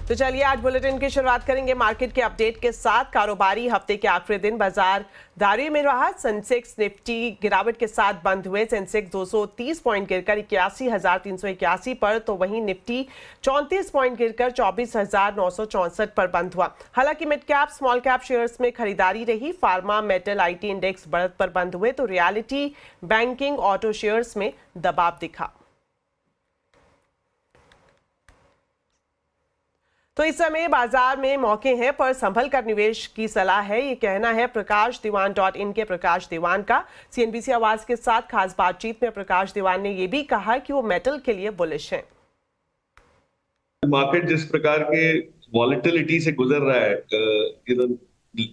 तो चलिए आज बुलेटिन की शुरुआत करेंगे मार्केट के अपडेट के साथ। कारोबारी हफ्ते के आखिरी दिन बाजार दारी में रहा। सेंसेक्स निफ्टी गिरावट के साथ बंद हुए। सेंसेक्स 230 पॉइंट गिरकर 81,381 पर, तो वहीं निफ्टी 34 पॉइंट गिरकर 24,964 पर बंद हुआ। हालांकि mid cap small cap shares में खरीदारी रही। फार्मा, मेटल, आईटी इंडेक्स बढ़त पर बंद हुए, तो रियलिटी, बैंकिंग, ऑटो शेयर्स में दबाव दिखा। तो इस समय बाजार में मौके हैं पर संभल कर निवेश की सलाह है, ये कहना है प्रकाशदीवान.in के प्रकाश दीवान का। सीएनबीसी आवाज के साथ खास बातचीत में प्रकाश दीवान ने यह भी कहा कि वो मेटल के लिए बुलिश हैं। मार्केट जिस प्रकार के वॉलेटिलिटी से गुजर रहा है,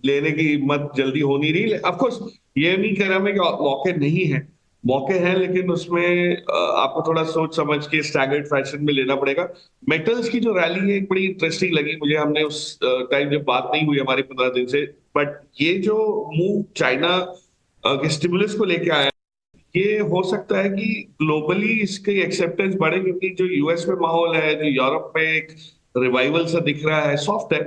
लेने की हिम्मत जल्दी हो नहीं रही। ऑफ कोर्स ये नहीं कह रहा मैं कि मौके नहीं है, मौके हैं, लेकिन उसमें आपको थोड़ा सोच समझ के स्टैगर्ड फैशन में लेना पड़ेगा। मेटल्स की जो रैली है एक बड़ी इंटरेस्टिंग लगी मुझे। हमने उस टाइम जब बात नहीं हुई हमारी 15 दिन से, बट ये जो मूव चाइना के स्टिमुलस को लेके आया, ये हो सकता है कि ग्लोबली इसकी एक्सेप्टेंस बढ़े, क्योंकि जो यूएस में माहौल है, जो यूरोप में एक रिवाइवल सा दिख रहा है, सॉफ्ट है।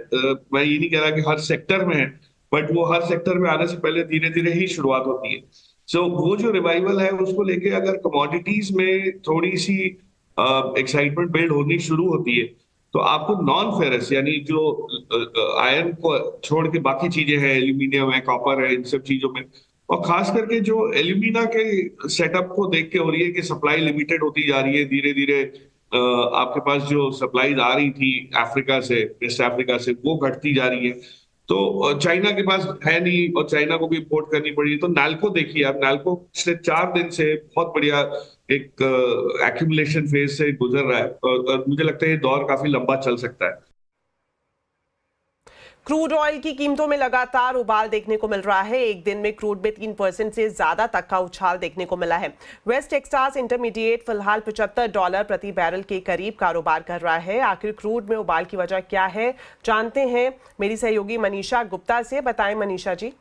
मैं ये नहीं कह रहा कि हर सेक्टर में है, बट वो हर सेक्टर में आने से पहले धीरे धीरे ही शुरुआत होती है। सो वो जो रिवाइवल है उसको लेके अगर कमोडिटीज में थोड़ी सी एक्साइटमेंट बिल्ड होनी शुरू होती है, तो आपको नॉन फेरस यानी जो आयरन को छोड़ के बाकी चीजें हैं, एल्यूमिनियम है, कॉपर है, इन सब चीजों में, और खास करके जो एल्यूमिना के सेटअप को देख के हो रही है कि सप्लाई लिमिटेड होती जा रही है धीरे धीरे। आपके पास जो सप्लाईज आ रही थी अफ्रीका से, वेस्ट अफ्रीका से, वो घटती जा रही है। तो चाइना के पास है नहीं और चाइना को भी इम्पोर्ट करनी पड़ी। तो नाल्को देखिए आप, नाल्को पिछले 4 दिन से बहुत बढ़िया एक एक्यूमुलेशन फेज से गुजर रहा है, और मुझे लगता है ये दौर काफी लंबा चल सकता है। क्रूड ऑयल की कीमतों में लगातार उबाल देखने को मिल रहा है। एक दिन में क्रूड में 3% से ज्यादा तक का उछाल देखने को मिला है। वेस्ट टेक्सास इंटरमीडिएट फिलहाल $75 प्रति बैरल के करीब कारोबार कर रहा है। आखिर क्रूड में उबाल की वजह क्या है, जानते हैं मेरी सहयोगी मनीषा गुप्ता से। बताएं मनीषा जी।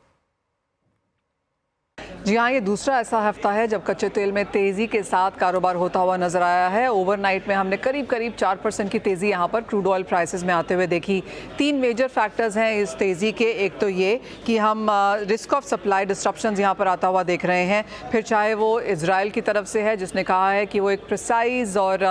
जी हाँ, ये दूसरा ऐसा हफ्ता है जब कच्चे तेल में तेज़ी के साथ कारोबार होता हुआ नजर आया है। ओवरनाइट में हमने करीब 4% की तेज़ी यहाँ पर क्रूड ऑयल प्राइसेस में आते हुए देखी। 3 मेजर फैक्टर्स हैं इस तेज़ी के। एक तो ये कि हम रिस्क ऑफ सप्लाई डिस्ट्रप्शंस यहाँ पर आता हुआ देख रहे हैं। फिर चाहे वो इजराइल की तरफ से है जिसने कहा है कि वो एक प्रिसाइज और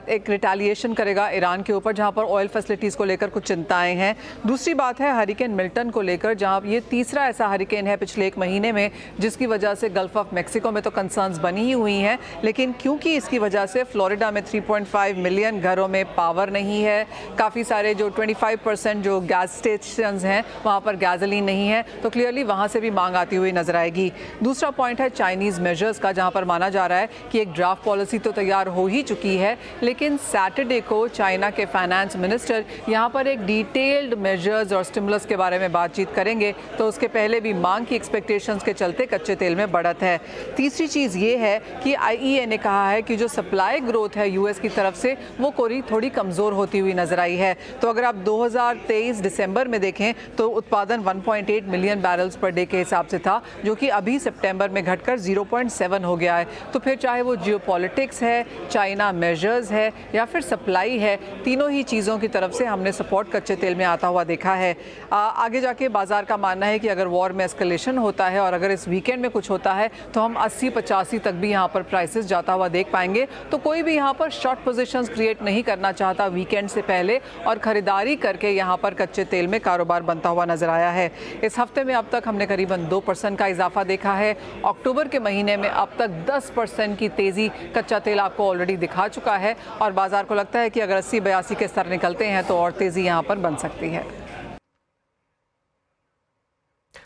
एक रिटेलिएशन करेगा ईरान के ऊपर, जहाँ पर ऑयल फैसिलिटीज़ को लेकर कुछ चिंताएँ हैं। दूसरी बात है हरिकेन मिल्टन को लेकर, जहाँ ये तीसरा ऐसा हरिकेन है पिछले 1 महीने में जिसकी वजह से गल्फ ऑफ मैक्सिको में तो कंसर्न्स बनी ही हुई हैं, लेकिन क्योंकि इसकी वजह से फ्लोरिडा में 3.5 मिलियन घरों में पावर नहीं है, काफ़ी सारे जो 25% जो गैस स्टेशंस हैं वहाँ पर गैसोलीन नहीं है, तो क्लियरली वहाँ से भी मांग आती हुई नजर आएगी। दूसरा पॉइंट है चाइनीज़ मेजर्स का, जहाँ पर माना जा रहा है कि एक ड्राफ्ट पॉलिसी तो तैयार हो ही चुकी है, लेकिन सैटरडे को चाइना के फाइनेंस मिनिस्टर यहाँ पर एक डिटेल्ड मेजर्स और स्टिमुलस के बारे में बातचीत करेंगे, तो उसके पहले भी मांग की एक्सपेक्टेशंस के चलते कच्चे तेल में बढ़त है। तीसरी चीज़ ये है कि आईईए ने कहा है कि जो सप्लाई ग्रोथ है यूएस की तरफ से वो थोड़ी कमज़ोर होती हुई नजर आई है। तो अगर आप 2023 दिसंबर में देखें तो उत्पादन 1.8 मिलियन बैरल्स पर डे के हिसाब से था, जो कि अभी सितंबर में घटकर 0.7 हो गया है। तो फिर चाहे वो जियोपॉलिटिक्स है, चाइना मेजर्स है या फिर सप्लाई है, तीनों ही चीज़ों की तरफ से हमने सपोर्ट कच्चे तेल में आता हुआ देखा है। आगे जाके बाजार का मानना है कि अगर वॉर में एस्केलेशन होता है और अगर इस वीकेंड में कुछ होता है तो हम 80-85 तक भी यहाँ पर प्राइसेस जाता हुआ देख पाएंगे। तो कोई भी यहाँ पर शॉर्ट पोजीशंस क्रिएट नहीं करना चाहता वीकेंड से पहले, और खरीदारी करके यहाँ पर कच्चे तेल में कारोबार बनता हुआ नजर आया है। इस हफ्ते में अब तक हमने करीबन 2% का इजाफा देखा है। अक्टूबर के महीने में अब तक 10% की तेजी कच्चा तेल आपको ऑलरेडी दिखा चुका है, और बाजार को लगता है कि अगर 80-82 के स्तर निकलते हैं तो और तेजी यहाँ पर बन सकती है।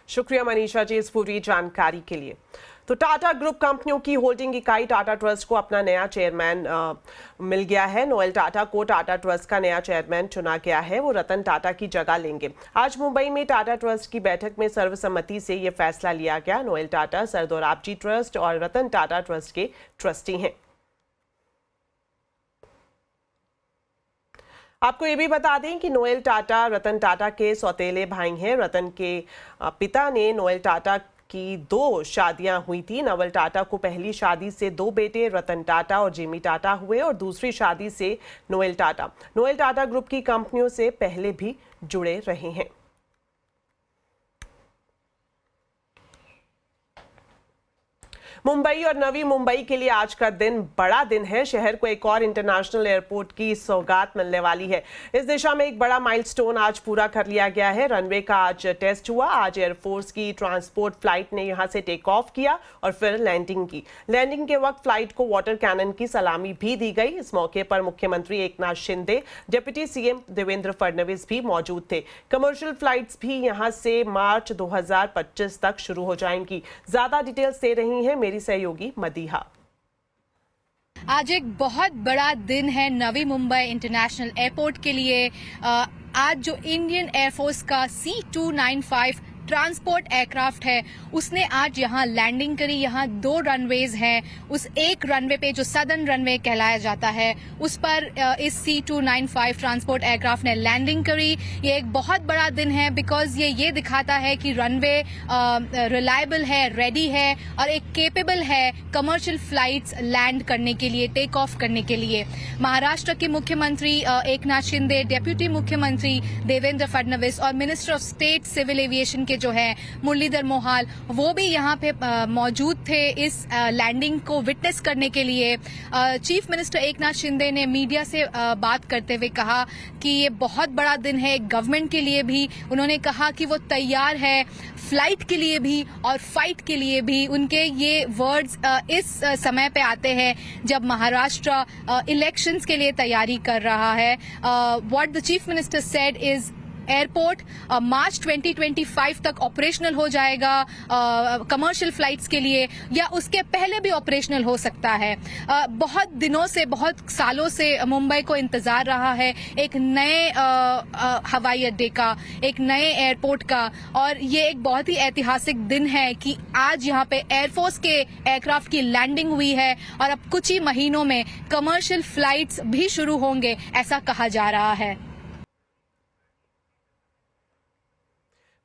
शुक्रिया मनीषा जी इस पूरी जानकारी के लिए। तो टाटा ग्रुप कंपनियों की होल्डिंग इकाई टाटा ट्रस्ट को अपना नया चेयरमैन मिल गया है। नोएल टाटा को टाटा ट्रस्ट का नया चेयरमैन चुना गया है। वो रतन टाटा की जगह लेंगे। आज मुंबई में टाटा ट्रस्ट की बैठक में सर्वसम्मति से ये फैसला लिया गया। Noel Tata sir Dorabji trust और रतन टाटा ट्रस्ट के ट्रस्टी हैं। आपको ये भी बता दें कि नोएल टाटा रतन टाटा के सौतेले भाई हैं। रतन के पिता ने नोएल टाटा की 2 शादियां हुई थी। नवल टाटा को पहली शादी से 2 बेटे रतन टाटा और जेमी टाटा हुए और दूसरी शादी से Noel Tata. Noel Tata group की कंपनियों से पहले भी जुड़े रहे हैं। मुंबई और नवी मुंबई के लिए आज का दिन बड़ा दिन है। शहर को एक और इंटरनेशनल एयरपोर्ट की सौगात मिलने वाली है। इस दिशा में एक बड़ा माइलस्टोन आज पूरा कर लिया गया है। रनवे का आज टेस्ट हुआ। आज एयरफोर्स की ट्रांसपोर्ट फ्लाइट ने यहां से टेक ऑफ किया और फिर लैंडिंग की। लैंडिंग के वक्त फ्लाइट को वाटर कैनन की सलामी भी दी गई। इस मौके पर मुख्यमंत्री एकनाथ शिंदे, डिप्टी सीएम देवेंद्र फडणवीस भी मौजूद थे। कमर्शियल फ्लाइट्स भी यहां से मार्च 2025 तक शुरू हो जाएंगी। ज्यादा डिटेल्स दे रही हैं मेरी सहयोगी मदीहा। आज एक बहुत बड़ा दिन है नवी मुंबई इंटरनेशनल एयरपोर्ट के लिए। आज जो इंडियन एयरफोर्स का C295 ट्रांसपोर्ट एयरक्राफ्ट है उसने आज यहाँ लैंडिंग करी। यहाँ 2 रनवेज हैं। उस एक रनवे पे जो सदर्न रनवे कहलाया जाता है उस पर इस C295 ट्रांसपोर्ट एयरक्राफ्ट ने लैंडिंग करी। ये एक बहुत बड़ा दिन है बिकॉज ये दिखाता है कि रनवे रिलायबल है, रेडी है और एक केपेबल है कमर्शियल फ्लाइट्स लैंड करने के लिए, टेक ऑफ करने के लिए। महाराष्ट्र के मुख्यमंत्री एकनाथ शिंदे, डेप्यूटी मुख्यमंत्री देवेंद्र फडणवीस और minister of state civil aviation के जो है मुरलीधर मोहाल, वो भी यहाँ पे मौजूद थे इस लैंडिंग को विटनेस करने के लिए। चीफ मिनिस्टर एकनाथ शिंदे ने मीडिया से बात करते हुए कहा कि ये बहुत बड़ा दिन है गवर्नमेंट के लिए भी। उन्होंने कहा कि वो तैयार है फ्लाइट के लिए भी और फाइट के लिए भी। उनके ये वर्ड्स इस समय पे आते हैं जब महाराष्ट्र इलेक्शंस के लिए तैयारी कर रहा है। What the chief minister said is airport March 2025 तक ऑपरेशनल हो जाएगा कमर्शियल फ्लाइट्स के लिए, या उसके पहले भी ऑपरेशनल हो सकता है। बहुत दिनों से, बहुत सालों से मुंबई को इंतजार रहा है एक नए हवाई अड्डे का, एक नए एयरपोर्ट का, और ये एक बहुत ही ऐतिहासिक दिन है कि आज यहाँ पे एयरफोर्स के एयरक्राफ्ट की लैंडिंग हुई है और अब कुछ ही महीनों में कमर्शियल फ्लाइट्स भी शुरू होंगे, ऐसा कहा जा रहा है।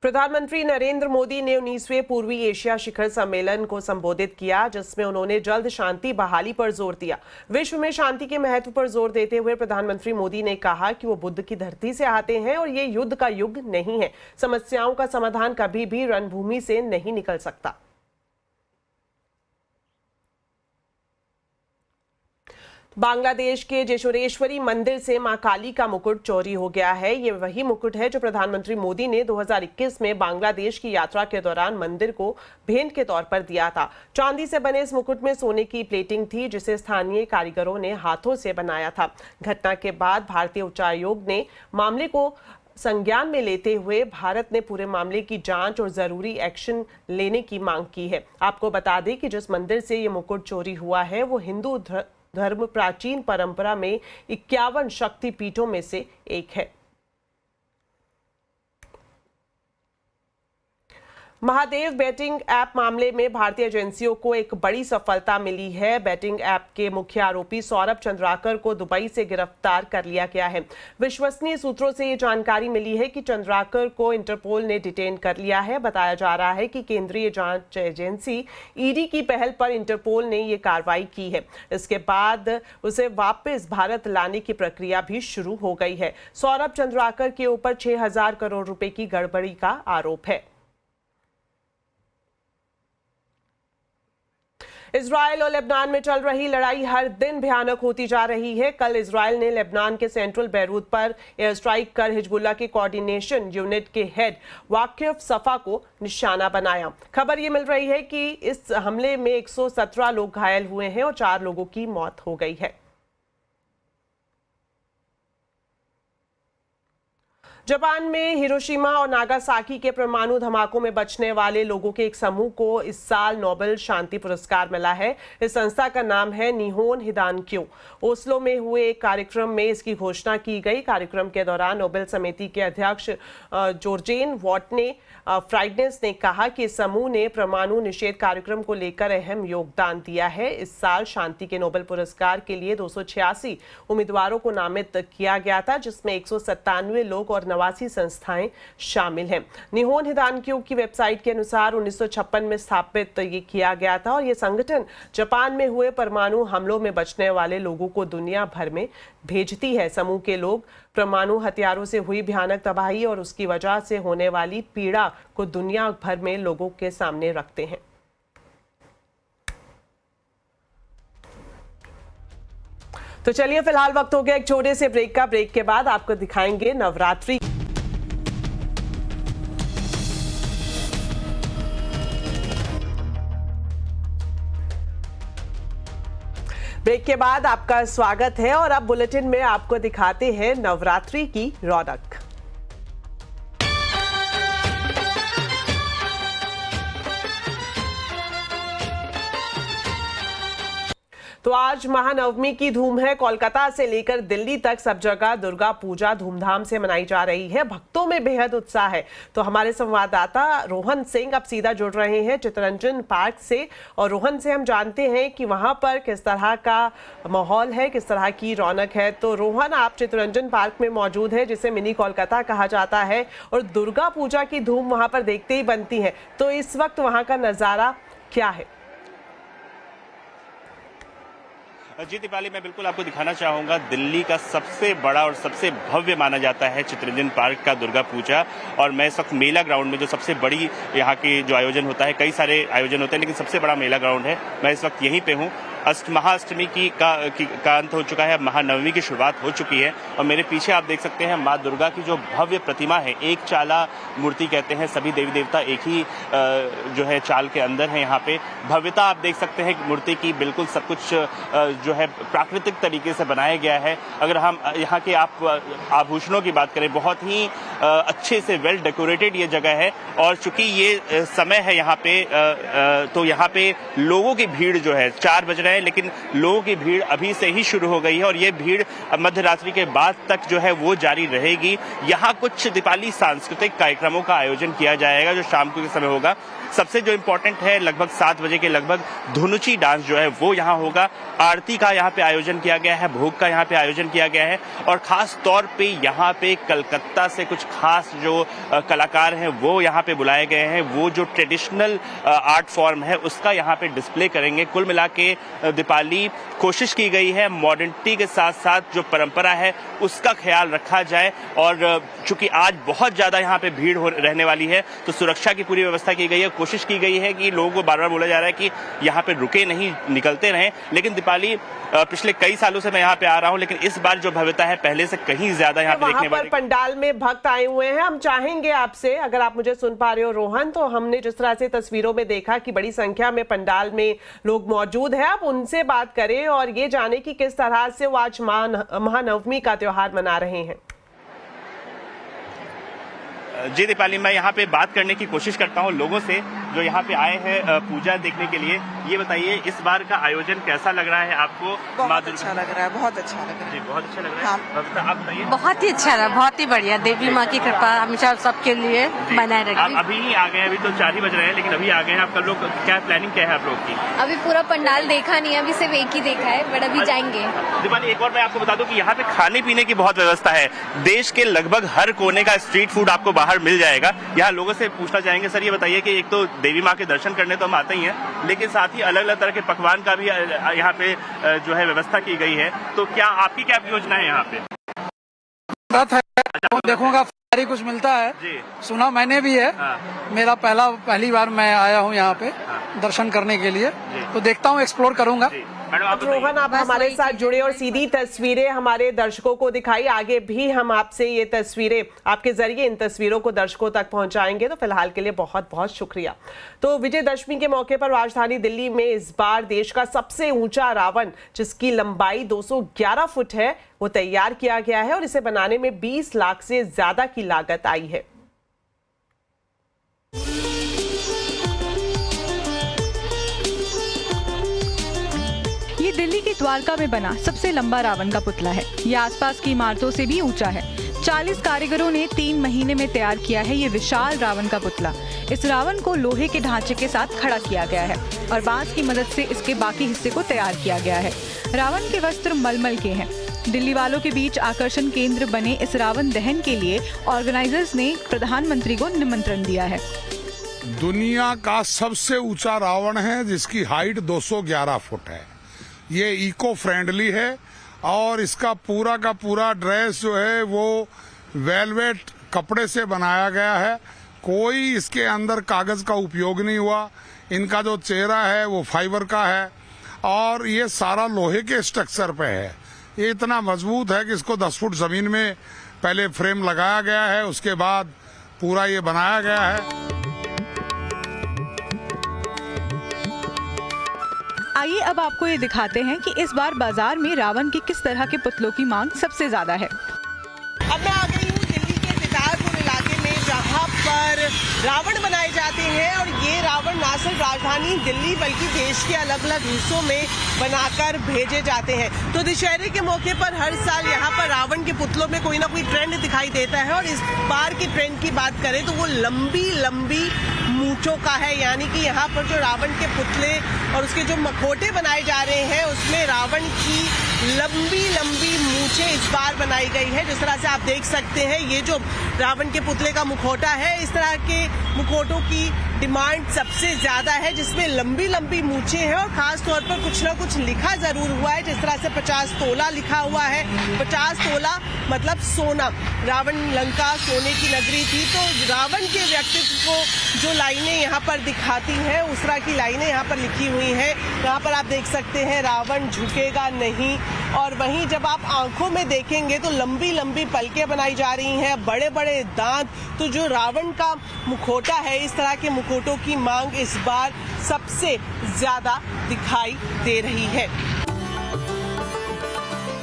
प्रधानमंत्री नरेंद्र मोदी ने 19वें पूर्वी एशिया शिखर सम्मेलन को संबोधित किया, जिसमें उन्होंने जल्द शांति बहाली पर जोर दिया। विश्व में शांति के महत्व पर जोर देते हुए प्रधानमंत्री मोदी ने कहा कि वो बुद्ध की धरती से आते हैं और ये युद्ध का युग नहीं है। समस्याओं का समाधान कभी भी रणभूमि से नहीं निकल सकता। बांग्लादेश के जेशोरेश्वरी मंदिर से मां काली का मुकुट चोरी हो गया है। ये वही मुकुट है जो प्रधानमंत्री मोदी ने 2021 में बांग्लादेश की यात्रा के दौरान मंदिर को भेंट के तौर पर दिया था। चांदी से बने इस मुकुट में सोने की प्लेटिंग थी, जिसे स्थानीय कारीगरों ने हाथों से बनाया था। घटना के बाद भारतीय उच्चायोग ने मामले को संज्ञान में लेते हुए भारत ने पूरे मामले की जांच और जरूरी एक्शन लेने की मांग की है। आपको बता दें कि जिस मंदिर से ये मुकुट चोरी हुआ है वो हिंदू धर्म प्राचीन परंपरा में 51 शक्ति पीठों में से एक है। महादेव बैटिंग ऐप मामले में भारतीय एजेंसियों को एक बड़ी सफलता मिली है। बैटिंग ऐप के मुख्य आरोपी सौरभ चंद्राकर को दुबई से गिरफ्तार कर लिया गया है। विश्वसनीय सूत्रों से ये जानकारी मिली है कि चंद्राकर को इंटरपोल ने डिटेन कर लिया है। बताया जा रहा है कि केंद्रीय जांच एजेंसी ईडी की पहल पर इंटरपोल ने ये कार्रवाई की है। इसके बाद उसे वापस भारत लाने की प्रक्रिया भी शुरू हो गई है। सौरभ चंद्राकर के ऊपर 6,000 करोड़ रुपए की गड़बड़ी का आरोप है। इजरायल और लेबनान में चल रही लड़ाई हर दिन भयानक होती जा रही है। कल इजरायल ने लेबनान के सेंट्रल बैरूत पर एयर स्ट्राइक कर हिजबुल्लाह के कोऑर्डिनेशन यूनिट के हेड वाकिफ सफा को निशाना बनाया। खबर ये मिल रही है कि इस हमले में 117 लोग घायल हुए हैं और 4 लोगों की मौत हो गई है। जापान में हिरोशिमा और नागासाकी के परमाणु धमाकों में बचने वाले लोगों के एक समूह को इस साल नोबेल शांति पुरस्कार मिला है। इस संस्था का नाम है निहोन हिदानक्यो। ओस्लो में हुए एक कार्यक्रम में इसकी घोषणा की गई। कार्यक्रम के दौरान नोबेल समिति के अध्यक्ष जॉर्जेन वॉटने फ्राइडनेस ने कहा कि समूह ने परमाणु निषेध कार्यक्रम को लेकर अहम योगदान दिया है। इस साल शांति के नोबेल पुरस्कार के लिए 286 उम्मीदवारों को नामित किया गया था, जिसमें 197 लोग और नवासी संस्थाएं शामिल हैं। निहोन हिदानक्यो की वेबसाइट के अनुसार 1956 में स्थापित ये किया गया था और ये संगठन जापान में हुए परमाणु हमलों में बचने वाले लोगों को दुनिया भर में भेजती है। समूह के लोग परमाणु हथियारों से हुई भयानक तबाही और उसकी वजह से होने वाली पीड़ा को दुनिया भर में लोगों के सामने रखते हैं। तो चलिए फिलहाल वक्त हो गया एक छोटे से ब्रेक का। ब्रेक के बाद आपको दिखाएंगे नवरात्रि। ब्रेक के बाद आपका स्वागत है और अब बुलेटिन में आपको दिखाते हैं नवरात्रि की रौनक। तो आज महानवमी की धूम है। कोलकाता से लेकर दिल्ली तक सब जगह दुर्गा पूजा धूमधाम से मनाई जा रही है। भक्तों में बेहद उत्साह है। तो हमारे संवाददाता रोहन सिंह अब सीधा जुड़ रहे हैं चित्तरंजन पार्क से और रोहन से हम जानते हैं कि वहां पर किस तरह का माहौल है, किस तरह की रौनक है। तो रोहन, आप चित्तरंजन पार्क में मौजूद है जिसे मिनी कोलकाता कहा जाता है और दुर्गा पूजा की धूम वहां पर देखते ही बनती है। तो इस वक्त वहां का नजारा क्या है? जी दीपाली, मैं बिल्कुल आपको दिखाना चाहूँगा दिल्ली का सबसे बड़ा और सबसे भव्य माना जाता है चित्तरंजन पार्क का दुर्गा पूजा। और मैं इस वक्त मेला ग्राउंड में, जो सबसे बड़ी यहाँ की जो आयोजन होता है, कई सारे आयोजन होते हैं लेकिन सबसे बड़ा मेला ग्राउंड है, मैं इस वक्त यहीं पे हूँ। महाअष्टमी का अंत हो चुका है, महानवमी की शुरुआत हो चुकी है और मेरे पीछे आप देख सकते हैं माँ दुर्गा की जो भव्य प्रतिमा है, एक चाला मूर्ति कहते हैं, सभी देवी देवता एक ही जो है चाल के अंदर है। यहाँ पे भव्यता आप देख सकते हैं मूर्ति की, बिल्कुल सब कुछ जो है प्राकृतिक तरीके से बनाया गया है। अगर हम यहाँ के आप आभूषणों की बात करें, बहुत ही अच्छे से वेल डेकोरेटेड ये जगह है। और चूंकि ये समय है यहाँ पे तो यहाँ पे लोगों की भीड़ जो है 4 बज रहे हैं, लेकिन लोगों की भीड़ अभी से ही शुरू हो गई है और ये भीड़ मध्य रात्रि के बाद तक जो है वो जारी रहेगी। यहाँ कुछ दीपाली सांस्कृतिक कार्यक्रमों का आयोजन किया जाएगा जो शाम के समय होगा। सबसे जो इम्पोर्टेंट है, लगभग 7 बजे के लगभग धुनुची डांस जो है वो यहाँ होगा। आरती का यहाँ पे आयोजन किया गया है, भोग का यहाँ पे आयोजन किया गया है और खास तौर पे यहाँ पे कलकत्ता से कुछ खास जो कलाकार हैं वो यहाँ पे बुलाए गए हैं। वो जो ट्रेडिशनल आर्ट फॉर्म है उसका यहाँ पे डिस्प्ले करेंगे। कुल मिला के दीपाली कोशिश की गई है मॉडर्निटी के साथ साथ जो परंपरा है उसका ख्याल रखा जाए। और चूंकि आज बहुत ज्यादा यहाँ पे भीड़ रहने वाली है तो सुरक्षा की पूरी व्यवस्था की गई है। कोशिश की गई है कि लोगों को बार बार बोला जा रहा है कि यहाँ पे रुके नहीं, निकलते रहें। लेकिन दीपाली, पिछले कई सालों से मैं यहाँ पे आ रहा हूँ, लेकिन इस बार जो भव्यता है पहले से कहीं ज्यादा यहाँ पे देखने पर पंडाल में भक्त आए हुए हैं। हम चाहेंगे आपसे, अगर आप मुझे सुन पा रहे हो रोहन, तो हमने जिस तरह से तस्वीरों में देखा कि बड़ी संख्या में पंडाल में लोग मौजूद हैं, आप उनसे बात करें और ये जाने कि किस तरह से वो आज महानवमी का त्योहार मना रहे हैं। जी दीपाली, मैं यहाँ पे बात करने की कोशिश करता हूँ लोगों से जो यहाँ पे आए हैं पूजा देखने के लिए। ये बताइए, इस बार का आयोजन कैसा लग रहा है आपको? बहुत अच्छा लग रहा है, बहुत अच्छा लग रहा है। जी, बहुत अच्छा लग रहा है। हाँ। आप बताइए। बहुत ही अच्छा रहा, बहुत ही बढ़िया। देवी माँ की कृपा हमेशा सबके लिए बनाए रखे। आप अभी ही आ गए हैं, अभी तो 4 ही बज रहे हैं, लेकिन अभी आ गए हैं। आप कल लोग क्या प्लानिंग क्या है आप लोग की? अभी पूरा पंडाल देखा नहीं है, अभी सिर्फ एक ही देखा है, बट अभी जाएंगे। दीपाली, एक और मैं आपको बता दूं कि यहाँ पे खाने पीने की बहुत व्यवस्था है। देश के लगभग हर कोने का स्ट्रीट फूड आपको बाहर मिल जाएगा। यहाँ लोगों से पूछना चाहेंगे, सर ये बताइए कि एक तो देवी माँ के दर्शन करने तो हम आते ही हैं, लेकिन साथ ही अलग अलग तरह के पकवान का भी यहाँ पे जो है व्यवस्था की गई है, तो क्या आपकी क्या योजना है यहाँ पे? देखूंगा कुछ मिलता है जी। सुना मैंने भी है। हाँ। मेरा पहली बार मैं आया हूँ यहाँ पे दर्शन करने के लिए, तो देखता हूँ, एक्सप्लोर करूंगा। रोहन, आप हमारे साथ जुड़े और सीधी तस्वीरें हमारे दर्शकों को दिखाई। आगे भी हम आपसे ये तस्वीरें आपके जरिए इन तस्वीरों को दर्शकों तक पहुंचाएंगे। तो फिलहाल के लिए बहुत बहुत शुक्रिया। तो विजयदशमी के मौके पर राजधानी दिल्ली में इस बार देश का सबसे ऊंचा रावण, जिसकी लंबाई 211 फुट है, वो तैयार किया गया है और इसे बनाने में 20 लाख से ज्यादा की लागत आई है। ये दिल्ली की द्वारका में बना सबसे लंबा रावण का पुतला है। ये आसपास की इमारतों से भी ऊंचा है। 40 कारीगरों ने 3 महीने में तैयार किया है ये विशाल रावण का पुतला। इस रावण को लोहे के ढांचे के साथ खड़ा किया गया है और बांस की मदद से इसके बाकी हिस्से को तैयार किया गया है। रावण के वस्त्र मलमल के हैं। दिल्ली वालों के बीच आकर्षण केंद्र बने इस रावण दहन के लिए ऑर्गेनाइजर्स ने प्रधानमंत्री को निमंत्रण दिया है। दुनिया का सबसे ऊंचा रावण है जिसकी हाइट 211 फुट है। ये इको फ्रेंडली है और इसका पूरा का पूरा ड्रेस जो है वो वेलवेट कपड़े से बनाया गया है। कोई इसके अंदर कागज का उपयोग नहीं हुआ। इनका जो चेहरा है वो फाइबर का है और ये सारा लोहे के स्ट्रक्चर पे है। ये इतना मजबूत है कि इसको 10 फुट जमीन में पहले फ्रेम लगाया गया है, उसके बाद पूरा ये बनाया गया है। आइए अब आपको ये दिखाते हैं कि इस बार बाजार में रावण के किस तरह के पुतलों की मांग सबसे ज्यादा है। अब मैं आ गई हूँ दिल्ली के तितारपुर इलाके में, जहाँ पर रावण बनाए जाते हैं और ये रावण ना सिर्फ राजधानी दिल्ली बल्कि देश के अलग अलग हिस्सों में बनाकर भेजे जाते हैं। तो दशहरे के मौके पर हर साल यहाँ पर रावण के पुतलों में कोई ना कोई ट्रेंड दिखाई देता है और इस बार की ट्रेंड की बात करें तो वो लंबी लंबी मूंछों का है। यानी कि यहाँ पर जो रावण के पुतले और उसके जो मखोटे बनाए जा रहे हैं उसमें रावण की लंबी लंबी मूंछें इस बार बनाई गई है। जिस तरह से आप देख सकते हैं ये जो रावण के पुतले का मुखौटा है, इस तरह के मुखौटों की डिमांड सबसे ज्यादा है जिसमें लंबी लंबी मूंछें हैं और खास तौर पर कुछ ना कुछ लिखा जरूर हुआ है। जिस तरह से 50 तोला लिखा हुआ है। 50 तोला मतलब सोना। रावण लंका सोने की नगरी थी, तो रावण के व्यक्तित्व को जो लाइनें यहाँ पर दिखाती हैं उस तरह की लाइनें यहाँ पर लिखी हुई हैं। यहाँ पर आप देख सकते हैं रावण झुकेगा नहीं, और वहीं जब आप आंखों में देखेंगे तो लंबी लंबी पलकें बनाई जा रही हैं, बड़े बड़े दांत। तो जो रावण का मुखौटा है, इस तरह के मुखौटों की मांग इस बार सबसे ज्यादा दिखाई दे रही है।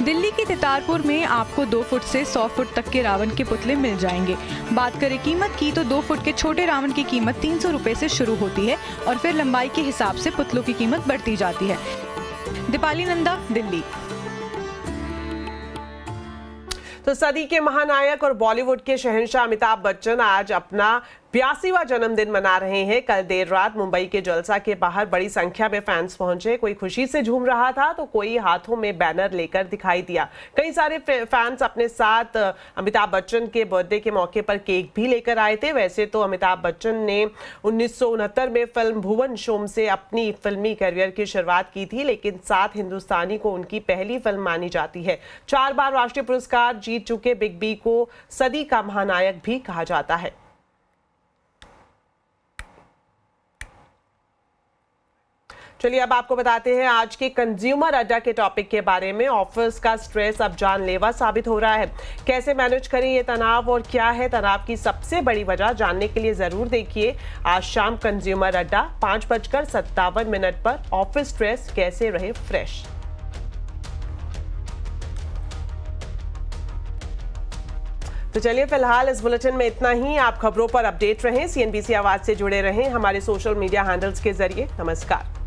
दिल्ली के तितारपुर में आपको 2 फुट से 100 फुट तक के रावण के पुतले मिल जाएंगे। बात करें कीमत की तो 2 फुट के छोटे रावण की कीमत 300 रुपए से शुरू होती है और फिर लंबाई के हिसाब से पुतलों की कीमत बढ़ती जाती है। दीपाली नंदा, दिल्ली। तो सदी के महानायक और बॉलीवुड के शहंशाह अमिताभ बच्चन आज अपना 82वां जन्मदिन मना रहे हैं। कल देर रात मुंबई के जलसा के बाहर बड़ी संख्या में फैंस पहुंचे। कोई खुशी से झूम रहा था तो कोई हाथों में बैनर लेकर दिखाई दिया। कई सारे फैंस अपने साथ अमिताभ बच्चन के बर्थडे के मौके पर केक भी लेकर आए थे। वैसे तो अमिताभ बच्चन ने 1969 में फिल्म भुवन शोम से अपनी फिल्मी करियर की शुरुआत की थी, लेकिन 7 हिंदुस्तानी को उनकी पहली फिल्म मानी जाती है। 4 बार राष्ट्रीय पुरस्कार जीत चुके बिग बी को सदी का महानायक भी कहा जाता है। चलिए अब आपको बताते हैं आज के कंज्यूमर अड्डा के टॉपिक के बारे में। ऑफिस का स्ट्रेस अब जानलेवा साबित हो रहा है। कैसे मैनेज करें ये तनाव और क्या है तनाव की सबसे बड़ी वजह, जानने के लिए जरूर देखिए आज शाम कंज्यूमर अड्डा 5:57 पर। ऑफिस स्ट्रेस कैसे रहे फ्रेश। तो चलिए फिलहाल इस बुलेटिन में इतना ही। आप खबरों पर अपडेट रहें, CNBC आवाज से जुड़े रहें हमारे सोशल मीडिया हैंडल्स के जरिए। नमस्कार।